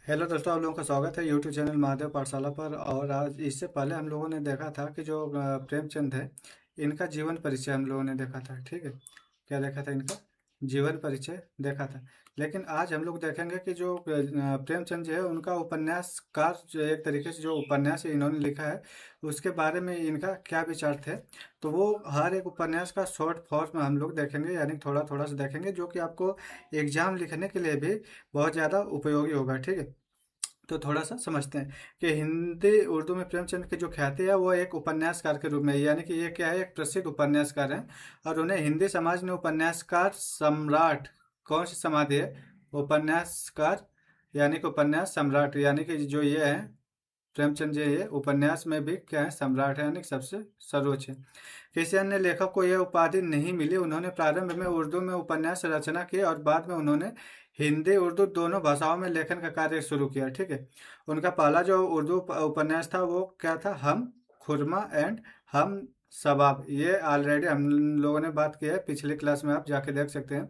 Hello दोस्तों, आप लोगों का स्वागत है यूट्यूब चैनल महादेव पाठशाला पर। और आज इससे पहले हम लोगों ने देखा था कि जो प्रेमचंद है, इनका जीवन परिचय हम लोगों ने देखा था। ठीक है, क्या देखा था? इनका जीवन परिचय देखा था। लेकिन आज हम लोग देखेंगे कि जो प्रेमचंद जो है, उनका उपन्यासकार, जो एक तरीके से जो उपन्यास इन्होंने लिखा है, उसके बारे में इनका क्या विचार थे। तो वो हर एक उपन्यास का शॉर्ट फॉर्म में हम लोग देखेंगे, यानी थोड़ा थोड़ा सा देखेंगे, जो कि आपको एग्जाम लिखने के लिए भी बहुत ज़्यादा उपयोगी होगा। ठीक है, तो थोड़ा सा समझते हैं कि हिंदी उर्दू में प्रेमचंद की जो ख्याति है वो एक उपन्यासकार के रूप में है। यानी कि ये क्या है, एक प्रसिद्ध उपन्यासकार हैं। और उन्हें हिंदी समाज ने उपन्यासकार सम्राट, कौन सी समाधि है? उपन्यासकार, यानी कि उपन्यास सम्राट, यानी कि जो ये है प्रेमचंद जी, ये उपन्यास में भी क्या है, सम्राट है, यानी कि सबसे सर्वोच्च है। किसी अन्य लेखक को यह उपाधि नहीं मिली। उन्होंने प्रारंभ में उर्दू में उपन्यास रचना की और बाद में उन्होंने हिंदी उर्दू दोनों भाषाओं में लेखन का कार्य शुरू किया। ठीक है, उनका पहला जो उर्दू उपन्यास था वो क्या था? हम खुरमा एंड हम सबाब। ये ऑलरेडी हम लोगों ने बात की है पिछले क्लास में, आप जाके देख सकते हैं,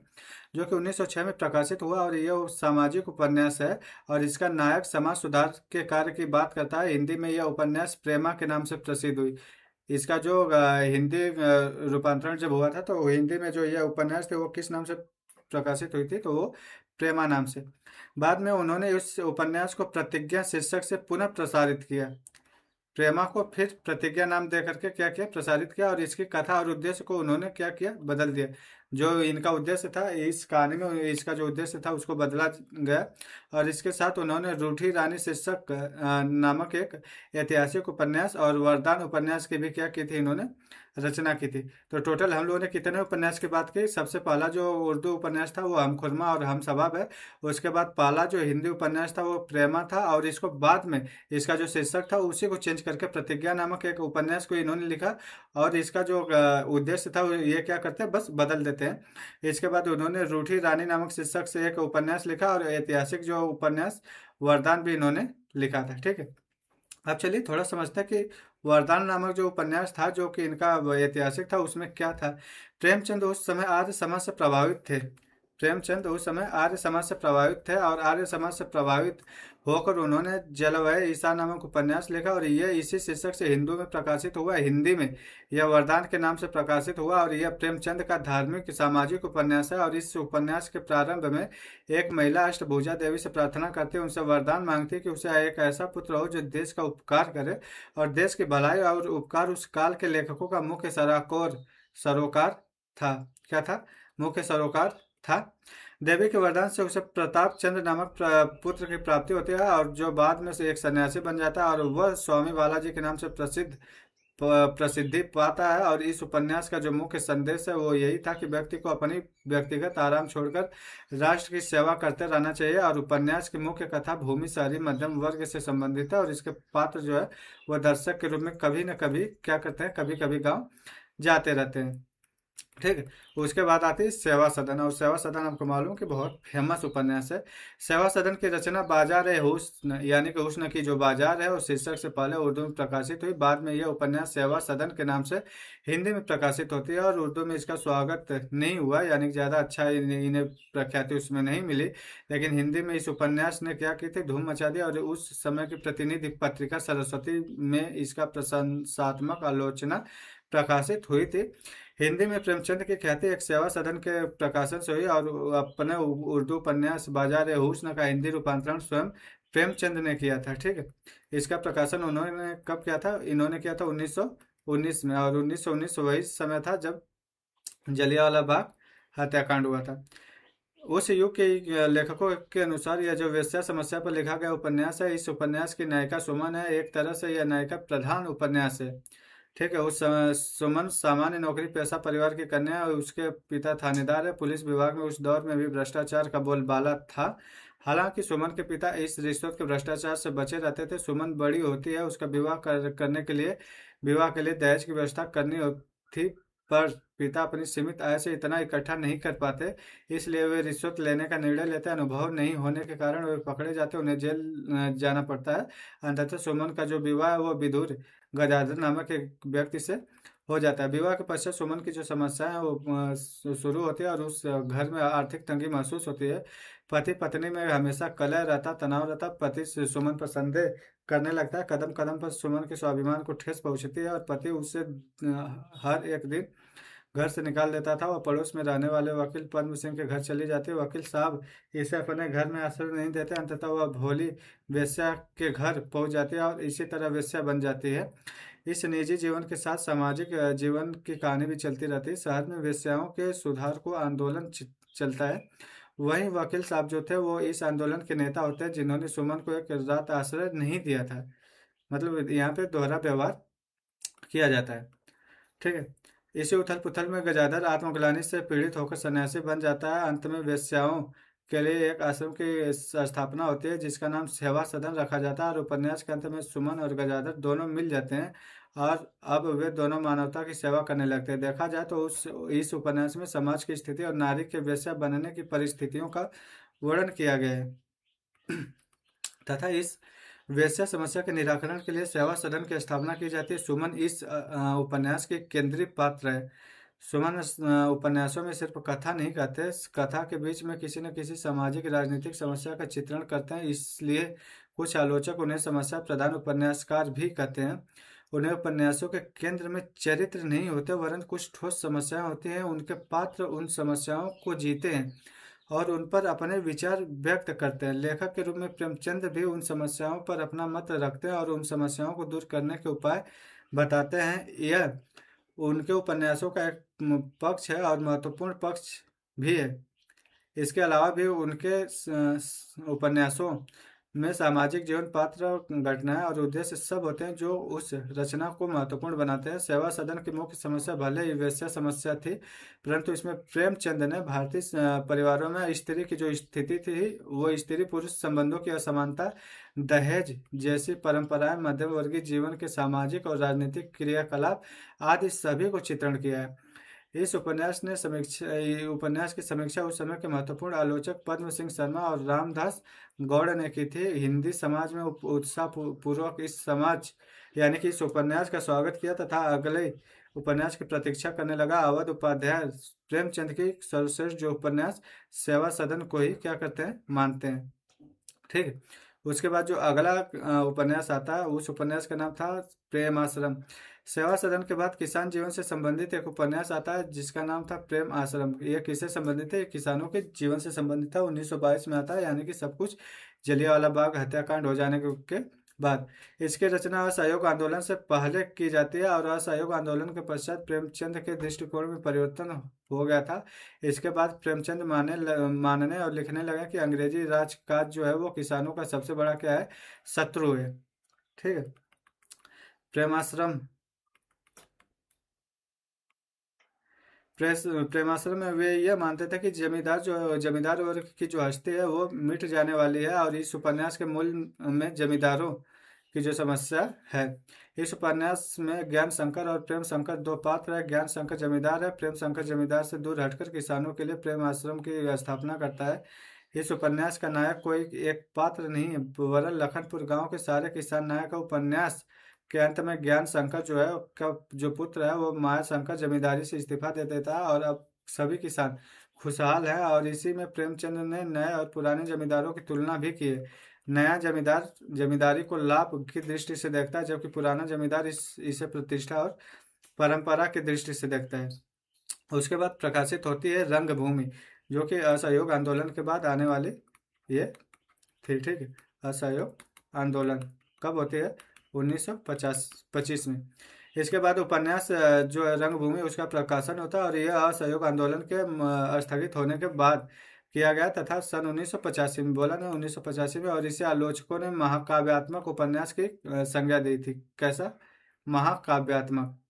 जो कि 1906 में प्रकाशित हुआ। और ये सामाजिक उपन्यास है और इसका नायक समाज सुधार के कार्य की बात करता है। हिंदी में यह उपन्यास प्रेमा के नाम से प्रसिद्ध हुई। इसका जो हिंदी रूपांतरण जब हुआ था, तो हिंदी में जो यह उपन्यास थे वो किस नाम से प्रकाशित हुई थी? तो वो प्रेमा नाम से। बाद में उन्होंने उस उपन्यास को प्रतिज्ञा शीर्षक से पुनः प्रसारित किया। प्रेमा को फिर प्रतिज्ञा नाम दे करके क्या किया? प्रसारित किया। और इसकी कथा और उद्देश्य को उन्होंने क्या किया? बदल दिया। जो इनका उद्देश्य था इस कहानी में, इसका जो उद्देश्य था उसको बदला गया। और इसके साथ उन्होंने रूठी रानी शीर्षक नामक एक ऐतिहासिक उपन्यास और वरदान उपन्यास की भी क्या की थी? इन्होंने रचना की थी। तो टोटल हम लोगों ने कितने उपन्यास की बात की? सबसे पहला जो उर्दू उपन्यास था वो हम खुरमा और हम सबाब है। उसके बाद पहला जो हिंदी उपन्यास था वो प्रेमा था। और इसको बाद में इसका जो शीर्षक था उसी को चेंज करके प्रतिज्ञा नामक एक उपन्यास को इन्होंने लिखा। और इसका जो उद्देश्य था वो ये क्या करते हैं, बस बदल देते हैं। इसके बाद उन्होंने रूठी रानी नामक शीर्षक से एक उपन्यास लिखा और ऐतिहासिक जो उपन्यास वरदान भी इन्होंने लिखा था। ठीक है, अब चलिए थोड़ा समझते हैं कि वरदान नामक जो उपन्यास था, जो कि इनका ऐतिहासिक था, उसमें क्या था। प्रेमचंद उस समय आर्य समाज से प्रभावित थे। प्रेमचंद उस समय आर्य समाज से प्रभावित थे और आर्य समाज से प्रभावित होकर उन्होंने जलवायु ईसा नामक उपन्यास लिखा। और यह इसी शीर्षक से हिंदू में प्रकाशित हुआ। हिंदी में यह वरदान के नाम से प्रकाशित हुआ। और यह प्रेमचंद का धार्मिक सामाजिक उपन्यास है। और इस उपन्यास के प्रारंभ में एक महिला अष्टभुजा देवी से प्रार्थना करती है, उनसे वरदान मांगती है कि उसे एक ऐसा पुत्र हो जो देश का उपकार करे और देश की भलाई और उपकार। उस काल के लेखकों का मुख्य सरोकार था। क्या था? मुख्य सरोकार था। देवी के वरदान से उसे प्रताप चंद्र नामक पुत्र की प्राप्ति होती है, और जो बाद में से एक सन्यासी बन जाता है और वह स्वामी बालाजी के नाम से प्रसिद्धि पाता है। और इस उपन्यास का जो मुख्य संदेश है वो यही था कि व्यक्ति को अपनी व्यक्तिगत आराम छोड़कर राष्ट्र की सेवा करते रहना चाहिए। और उपन्यास की मुख्य कथा भूमि, शहरी, मध्यम वर्ग से संबंधित है। और इसके पात्र जो है वह दर्शक के रूप में कभी न कभी क्या करते हैं, कभी कभी गाँव जाते रहते हैं। ठीक है, उसके बाद आती है सेवा सदन। और सेवा सदन आपको मालूम कि बहुत फेमस उपन्यास है। सेवा सदन की रचना बाजार ए हुस्न, यानी कि हुस्न की जो बाजार है, उस शीर्षक से पहले उर्दू में प्रकाशित हुई। बाद में यह उपन्यास सेवा सदन के नाम से हिंदी में प्रकाशित होती है। और उर्दू में इसका स्वागत नहीं हुआ, यानी कि ज़्यादा अच्छा इन्हें प्रख्याति उसमें नहीं मिली। लेकिन हिंदी में इस उपन्यास ने क्या की थी, धूम मचा दी। और उस समय की प्रतिनिधि पत्रिका सरस्वती में इसका प्रशंसात्मक आलोचना प्रकाशित हुई थी। हिंदी में प्रेमचंद की ख्याति एक सेवा सदन के प्रकाशन से हुई। और अपने उर्दू उपन्यास बाजार ए हुस्न का हिंदी रूपांतरण स्वयं प्रेमचंद ने किया था। ठीक है, इसका प्रकाशन उन्होंने कब किया था? इन्होंने किया था 1919 में। और 1919 वही समय था जब जलियांवाला बाग हत्याकांड हुआ था। उस युग के लेखकों के अनुसार यह जो वेश्या समस्या पर लिखा गया उपन्यास है, इस उपन्यास की नायिका सुमन है। एक तरह से यह नायिका प्रधान उपन्यास है। ठीक है, उस समय सुमन सामान्य नौकरी पेशा परिवार की कन्या है और उसके पिता थानेदार है। पुलिस विभाग में उस दौर में भी भ्रष्टाचार का बोलबाला था। हालांकि सुमन के पिता इस रिश्वत के भ्रष्टाचार से बचे रहते थे। सुमन बड़ी होती है, उसका करने के लिए विवाह के लिए दहेज की व्यवस्था करनी थी, पर पिता अपनी सीमित आय से इतना इकट्ठा नहीं कर पाते, इसलिए वे रिश्वत लेने का निर्णय लेते हैं। अनुभव नहीं होने के कारण वे पकड़े जाते, उन्हें जेल जाना पड़ता है। अंततः सुमन का जो विवाह है वो विदुर गजाधर नामक एक व्यक्ति से हो जाता है। विवाह के पश्चात सुमन की जो समस्या है वो शुरू होती है और उस घर में आर्थिक तंगी महसूस होती है। पति पत्नी में हमेशा कलह रहता, तनाव रहता। पति सुमन पर संदेह करने लगता है। कदम कदम पर सुमन के स्वाभिमान को ठेस पहुंचती है और पति उसे हर एक दिन घर से निकाल देता था। वह पड़ोस में रहने वाले वकील पद्म सिंह के घर चली जाती है। वकील साहब इसे अपने घर में आश्रय नहीं देते। अंततः वह भोली वेश्या के घर पहुंच जाती है और इसी तरह वेश्या बन जाती है। इस निजी जीवन के साथ सामाजिक जीवन की कहानी भी चलती रहती है। शहर में वेश्याओं के सुधार को आंदोलन चलता है। वहीं वकील साहब जो थे वो इस आंदोलन के नेता होते हैं जिन्होंने सुमन को एक रात आश्रय नहीं दिया था। मतलब यहाँ पे दोहरा व्यवहार किया जाता है। ठीक है। इसी उथल पुथल में गजाधर आत्मग्लानि से पीड़ित होकर सन्यासी बन जाता है। अंत में वेश्याओं के लिए एक आश्रम की स्थापना होती है जिसका नाम सेवा सदन रखा जाता है और उपन्यास के अंत में सुमन और गजाधर दोनों मिल जाते हैं और अब वे दोनों मानवता की सेवा करने लगते हैं। देखा जाए तो उस इस उपन्यास में समाज की स्थिति और नारी के वेश्या बनने की परिस्थितियों का वर्णन किया गया है तथा इस वेश्या समस्या के निराकरण के लिए सेवा सदन की स्थापना की जाती है। सुमन इस उपन्यास के केंद्रीय पात्र है। सुमन उपन्यासों में सिर्फ कथा नहीं कहते, कथा के बीच में किसी न किसी सामाजिक राजनीतिक समस्या का चित्रण करते हैं। इसलिए कुछ आलोचक उन्हें समस्या प्रधान उपन्यासकार भी कहते हैं। उन्हें उपन्यासों के केंद्र में चरित्र नहीं होते वरन कुछ ठोस समस्याएं होती हैं। उनके पात्र उन समस्याओं को जीते हैं और उन पर अपने विचार व्यक्त करते हैं। लेखक के रूप में प्रेमचंद भी उन समस्याओं पर अपना मत रखते हैं और उन समस्याओं को दूर करने के उपाय बताते हैं। यह उनके उपन्यासों का एक पक्ष है और महत्वपूर्ण पक्ष भी है। इसके अलावा भी उनके उपन्यासों में सामाजिक जीवन, पात्र, घटनाएं और उद्देश्य सब होते हैं जो उस रचना को महत्वपूर्ण बनाते हैं। सेवा सदन की मुख्य समस्या भले ही वैश्य समस्या थी परंतु इसमें प्रेमचंद ने भारतीय परिवारों में स्त्री की जो स्थिति थी वो स्त्री पुरुष संबंधों की असमानता, दहेज जैसी परंपराएं, मध्यम वर्गीय जीवन के सामाजिक और राजनीतिक क्रियाकलाप आदि सभी को चित्रण किया है। इस उपन्यास की समीक्षा उस समय के महत्वपूर्ण आलोचक पद्म सिंह शर्मा और रामदास गौड़ ने की थी। हिंदी समाज में उत्साह पूर्वक इस समाज यानी कि इस उपन्यास का स्वागत किया तथा अगले उपन्यास की प्रतीक्षा करने लगा। अवध उपाध्याय प्रेमचंद की सर्वश्रेष्ठ जो उपन्यास सेवा सदन को ही क्या करते हैं, मानते हैं। ठीक है। उसके बाद जो अगला उपन्यास आता है उस उपन्यास का नाम था प्रेम आश्रम। सेवा सदन के बाद किसान जीवन से संबंधित एक उपन्यास आता है जिसका नाम था प्रेम आश्रम। यह किससे संबंधित है? किसानों के जीवन से संबंधित था। 1922 में आता है यानी कि सब कुछ जलियांवाला बाग हत्याकांड हो जाने के बाद। इसकी रचना असहयोग आंदोलन से पहले की जाती है और असहयोग आंदोलन के पश्चात प्रेमचंद के दृष्टिकोण में परिवर्तन हो गया था। इसके बाद प्रेमचंद मानने और लिखने लगे कि अंग्रेजी राजकाज जो है वो किसानों का सबसे बड़ा क्या है, शत्रु है। ठीक है। प्रेमाश्रम प्रेमाश्रम में वे यह मानते थे कि जमींदार वर्ग की जो हस्ती है वो मिट जाने वाली है और इस उपन्यास के मूल में जमींदारों की जो समस्या है। इस उपन्यास में ज्ञान शंकर और प्रेम शंकर दो पात्र है। ज्ञान शंकर जमींदार है। प्रेम शंकर जमींदार से दूर हटकर किसानों के लिए प्रेम आश्रम की स्थापना करता है। इस उपन्यास का नायक कोई एक पात्र नहीं है वरन लखनपुर गांव के सारे किसान नायक है। उपन्यास के अंत में ज्ञान शंकर जो है का जो पुत्र है वो माया शंकर जमींदारी से इस्तीफा दे देता है और अब सभी किसान खुशहाल है। और इसी में प्रेमचंद ने नए और पुराने जमींदारों की तुलना भी की है। नया जमींदार जमींदारी को लाभ की दृष्टि से देखता है जबकि पुराना जमींदार इसे प्रतिष्ठा और परंपरा की दृष्टि से देखता है। उसके बाद प्रकाशित होती है रंगभूमि जो कि असहयोग आंदोलन के बाद आने वाली ये थी। ठीक है। असहयोग आंदोलन कब होती है? 1925 में। इसके बाद उपन्यास जो है रंगभूमि उसका प्रकाशन होता है और यह असहयोग आंदोलन के स्थगित होने के बाद किया गया तथा सन 1985 में, बोला ना 1985 में, और इसे आलोचकों ने महाकाव्यात्मक उपन्यास की संज्ञा दी थी। कैसा? महाकाव्यात्मक।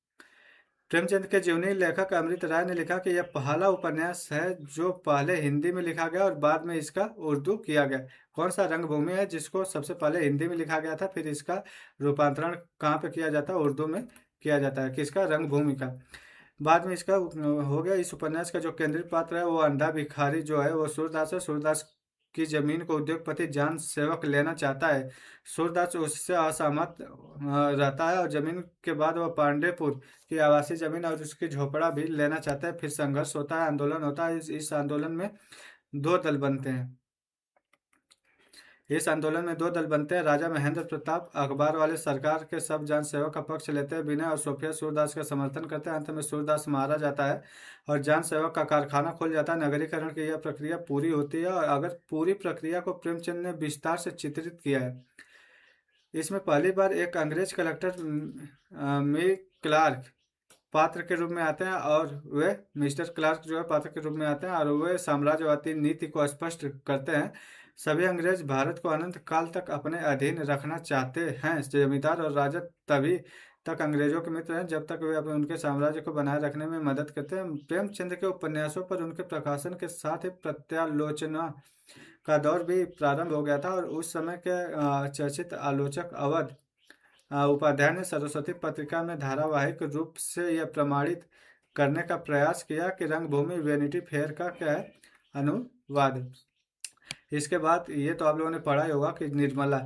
प्रेमचंद के जीवनी लेखक अमृत राय ने लिखा कि यह पहला उपन्यास है जो पहले हिंदी में लिखा गया और बाद में इसका उर्दू किया गया। कौन सा? रंगभूमि है जिसको सबसे पहले हिंदी में लिखा गया था, फिर इसका रूपांतरण कहाँ पे किया जाता है? उर्दू में किया जाता है। किसका? रंगभूमि का। बाद में इसका हो गया। इस उपन्यास का जो केंद्रीय पात्र है वो अंधा भिखारी जो है वो सूरदास है। सूरदास की जमीन को उद्योगपति जान सेवक लेना चाहता है। सूरदास उससे असहमत रहता है और जमीन के बाद वह पांडेपुर की आवासीय जमीन और उसकी झोपड़ा भी लेना चाहता है। फिर संघर्ष होता है, आंदोलन होता है। इस आंदोलन में दो दल बनते हैं। इस आंदोलन में दो दल बनते हैं। राजा महेंद्र प्रताप अखबार वाले सरकार के सब जान सेवक का पक्ष लेते हैं। विनय और सोफिया सूरदास का समर्थन करते हैं। अंत में सूरदास मारा जाता है और जान सेवक का कारखाना खुल जाता है। नगरीकरण की यह प्रक्रिया पूरी होती है और अगर पूरी प्रक्रिया को प्रेमचंद ने विस्तार से चित्रित किया है। इसमें पहली बार एक अंग्रेज कलेक्टर मी क्लार्क पात्र के रूप में आते हैं और वे मिस्टर क्लार्क जो है पात्र के रूप में आते हैं और वे साम्राज्यवादी नीति को स्पष्ट करते हैं। सभी अंग्रेज भारत को अनंत काल तक अपने अधीन रखना चाहते हैं। जमींदार और राजा तभी तक अंग्रेजों के मित्र हैं जब तक वे अपने उनके साम्राज्य को बनाए रखने में मदद करते हैं। प्रेमचंद के उपन्यासों पर उनके प्रकाशन के साथ ही प्रत्यालोचना का दौर भी प्रारंभ हो गया था और उस समय के चर्चित आलोचक अवध उपाध्याय ने सरस्वती पत्रिका में धारावाहिक रूप से यह प्रमाणित करने का प्रयास किया कि रंगभूमि वैनिटी फेयर का क्या है अनुवाद। इसके बाद ये तो आप लोगों ने पढ़ा ही होगा कि निर्मला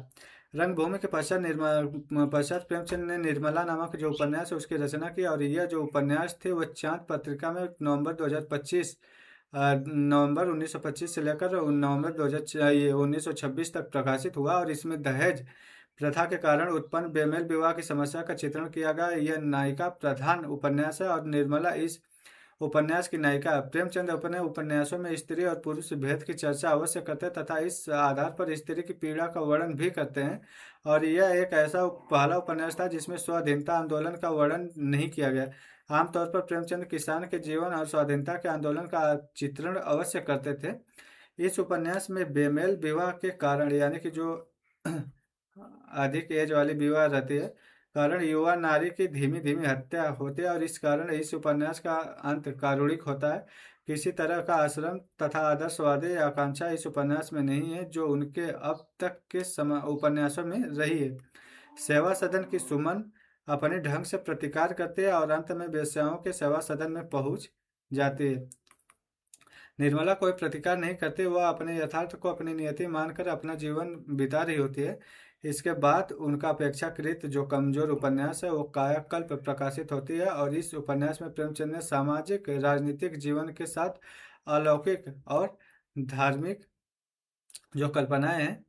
रंगभूमि के पश्चात प्रेमचंद ने निर्मला नामक जो उपन्यास है उसकी रचना की और यह जो उपन्यास थे वह चांद पत्रिका में नवंबर 1925 से लेकर नवंबर 1926 तक प्रकाशित हुआ और इसमें दहेज प्रथा के कारण उत्पन्न बेमेल विवाह की समस्या का चित्रण किया गया। यह नायिका प्रधान उपन्यास है और निर्मला इस उपन्यास की नायिका है। प्रेमचंद अपने उपन्यासों में स्त्री और पुरुष भेद की चर्चा अवश्य करते हैं तथा इस आधार पर स्त्री की पीड़ा का वर्णन भी करते हैं और यह एक ऐसा पहला उपन्यास था जिसमें स्वाधीनता आंदोलन का वर्णन नहीं किया गया। आमतौर पर प्रेमचंद किसान के जीवन और स्वाधीनता के आंदोलन का चित्रण अवश्य करते थे। इस उपन्यास में बेमेल विवाह के कारण यानी कि जो अधिक एज वाली विवाह रहती है कारण युवा नारी की धीमी धीमी हत्या होती है और इस कारण इस उपन्यास का अंत कारुणिक होता है। किसी तरह का आश्रम तथा आदर्शवादी आकांक्षा इस उपन्यास में नहीं है जो उनके अब तक के उपन्यासों में रही है। सेवा सदन की सुमन अपने ढंग से प्रतिकार करती है और अंत में वेश्याओं के सेवा सदन में पहुंच जाती है। निर्मला कोई प्रतिकार नहीं करती, वह अपने यथार्थ को अपनी नियति मानकर अपना जीवन बिता रही होती है। इसके बाद उनका अपेक्षाकृत जो कमजोर उपन्यास है वो कायाकल्प प्रकाशित होती है और इस उपन्यास में प्रेमचंद ने सामाजिक राजनीतिक जीवन के साथ अलौकिक और धार्मिक जो कल्पनाएं हैं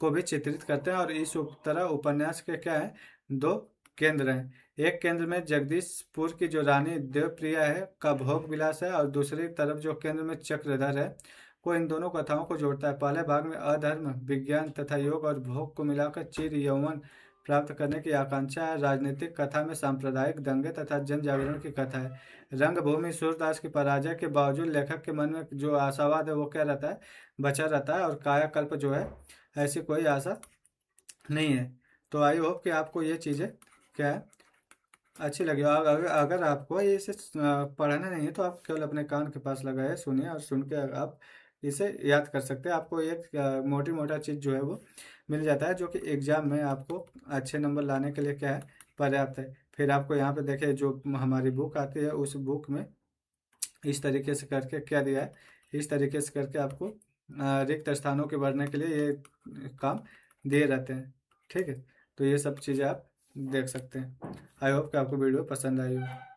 को भी चित्रित करते हैं और इस तरह उपन्यास के क्या है दो केंद्र हैं। एक केंद्र में जगदीशपुर की जो रानी देवप्रिया है का भोग विलास है और दूसरी तरफ जो केंद्र में चक्रधर है को इन दोनों कथाओं को जोड़ता है। पहले भाग में अधर्म विज्ञान तथा योग और भोग को मिलाकर चिर यौवन प्राप्त करने की आकांक्षा है। राजनीतिक कथा में सांप्रदायिक दंगे तथा जन जागरण की कथा है। रंगभूमि सूरदास की पराजय के बावजूद लेखक के मन में जो आशावाद है वो क्या रहता है बचा रहता है और कायाकल्प जो है ऐसी कोई आशा नहीं है। तो आई होप कि आपको ये चीज़ें क्या है अच्छी लगी। अगर आपको इसे पढ़ना नहीं है तो आप केवल अपने कान के पास लगाए सुनिए और सुन के आप इसे याद कर सकते हैं। आपको एक मोटी मोटा चीज़ जो है वो मिल जाता है जो कि एग्जाम में आपको अच्छे नंबर लाने के लिए क्या है पर्याप्त है। फिर आपको यहाँ पे देखिए जो हमारी बुक आती है उस बुक में इस तरीके से करके क्या दिया है, इस तरीके से करके आपको रिक्त स्थानों के भरने के लिए ये काम दिए रहते हैं। ठीक है, तो ये सब चीज़ें आप देख सकते हैं। आई होप कि आपको वीडियो पसंद आई हो।